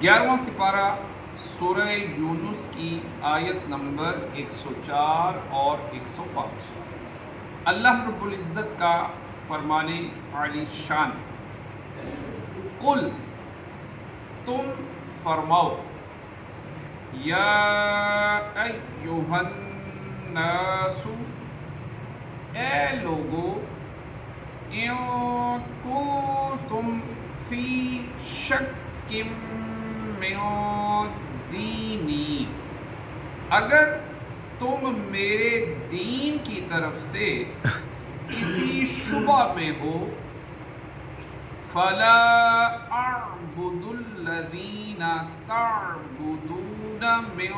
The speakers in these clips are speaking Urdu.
11واں سپارہ سورہ یونس کی آیت نمبر 104 اور 105۔ اللہ رب العزت کا فرمان عالی شان، قل تم فرماؤ، یا ایہا الناس اے لوگو، ان کنتم فی شک من دینی، اگر تم میرے دین کی طرف سے کسی شبہ میں ہو، فلا اعبد الذین تعبدون من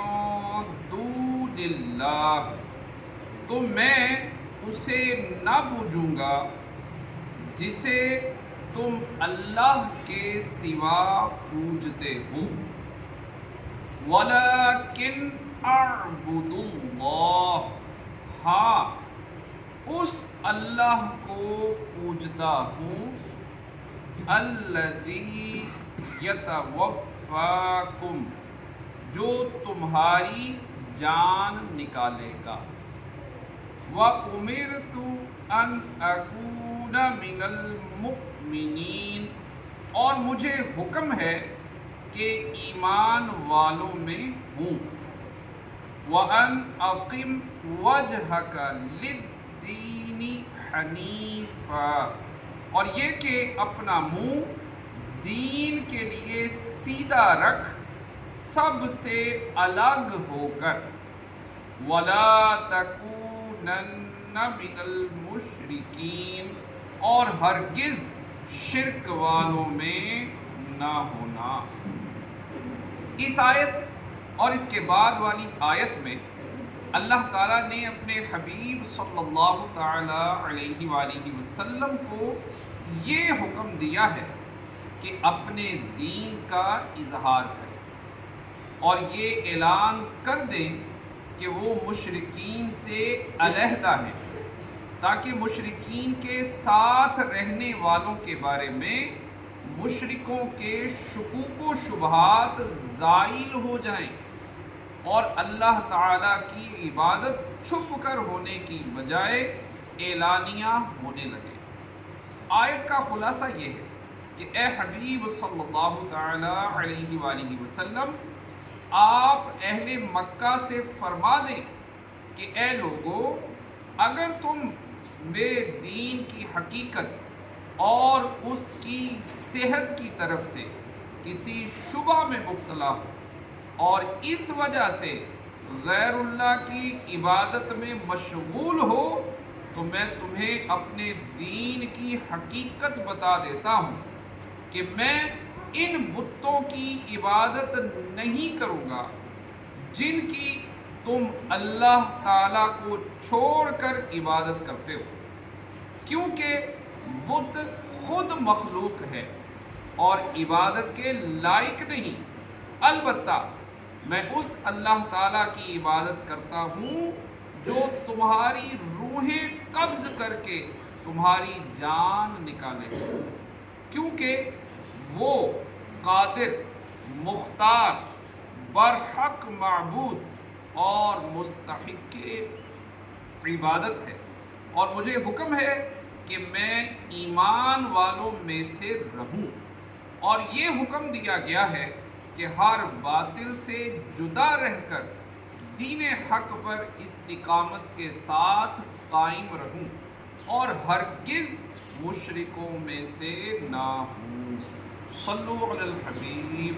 دون اللہ، تو میں اسے نہ پوجوں گا جسے تم اللہ کے سوا پوجتے ہو، ولیکن اعبد اللہ، ہاں اس اللہ کو پوجتا ہوں، الذی یتوفاکم، جو تمہاری جان نکالے گا، وَأُمِرْتُ أَنْ أَكُونَ مِنَ الْمُؤْمِنِينَ، اور مجھے حکم ہے کہ ایمان والوں میں ہوں، وَأَنْ أَقِمْ وَجْهَكَ لِلدِّينِ حَنِيفًا، اور یہ کہ اپنا منہ دین کے لیے سیدھا رکھ، سب سے الگ ہو کر، وَلَا تَكُونَنَّ مِنَ الْمُشْرِكِينَ، اور ہرگز شرک والوں میں نہ ہونا۔ اس آیت اور اس کے بعد والی آیت میں اللہ تعالیٰ نے اپنے حبیب صلی اللہ تعالیٰ علیہ وآلہ وسلم کو یہ حکم دیا ہے کہ اپنے دین کا اظہار کریں اور یہ اعلان کر دیں کہ وہ مشرکین سے علیحدہ ہیں، تاکہ مشرکین کے ساتھ رہنے والوں کے بارے میں مشرکوں کے شکوک و شبہات زائل ہو جائیں اور اللہ تعالیٰ کی عبادت چھپ کر ہونے کی بجائے اعلانیہ ہونے لگے۔ آیت کا خلاصہ یہ ہے کہ اے حبیب صلی اللہ تعالیٰ علیہ وآلہ وسلم، آپ اہل مکہ سے فرما دیں کہ اے لوگو، اگر تم میرے دین کی حقیقت اور اس کی صحت کی طرف سے کسی شبہ میں مبتلا ہو اور اس وجہ سے غیر اللہ کی عبادت میں مشغول ہو، تو میں تمہیں اپنے دین کی حقیقت بتا دیتا ہوں کہ میں ان بتوں کی عبادت نہیں کروں گا جن کی تم اللہ تعالیٰ کو چھوڑ کر عبادت کرتے ہو، کیونکہ بت خود مخلوق ہے اور عبادت کے لائق نہیں، البتہ میں اس اللہ تعالیٰ کی عبادت کرتا ہوں جو تمہاری روحیں قبض کر کے تمہاری جان نکالے، کیونکہ وہ قادر، مختار، برحق معبود اور مستحق عبادت ہے، اور مجھے حکم ہے کہ میں ایمان والوں میں سے رہوں، اور یہ حکم دیا گیا ہے کہ ہر باطل سے جدا رہ کر دین حق پر استقامت کے ساتھ قائم رہوں اور ہرگز مشرکوں میں سے نہ ہوں۔ صلو علی الحبیب۔